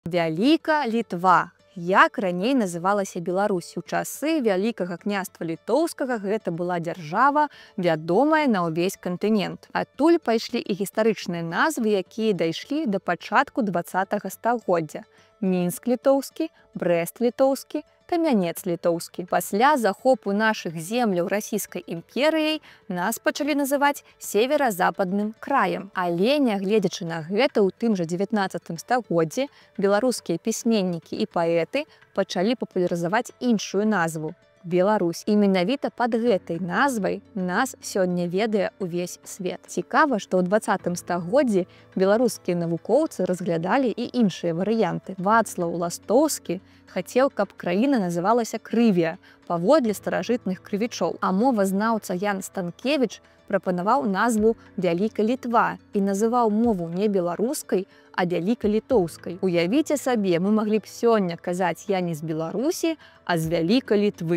Вяліка Літва. Як раней называлася Беларусь? У часы Вялікага княства літоўскага гэта была дзяржава, вядомая на ўвесь кантынент. Адтуль пайшлі і гістарычныя назвы, якія дайшлі да пачатку 20-го стагоддзя. Мінск літоўскі, Брэст літоўскі, Камянец літоўскі. Пасля захопу нашых земляў расійскай імперыяй нас пачалі называць северо-западным краем. Але, нягледзячы на гэта, у тым жа 19 стагоддзі беларускія пісьменнікі і паэты пачалі папулярызаваць іншую назву – Беларусь. І менавіта пад гэтай назвай нас сёння ведае ўвесь свет. Цікава, што ў 20 стагоддзі беларускія навукоўцы разглядалі і іншыя варыянты. Вацлаў Ластоўскі хацеў, каб краіна называлася Крывія, паводле старажытных крывічоў. А мовазнаўца Ян Станкевіч прапанаваў назву Вяліка Літва і называў мову не беларускай, а вяліка-літоўскай. Уявіце сабе, мы маглі б сёння казаць «я не з Беларусі», а з Вяліка Літвы.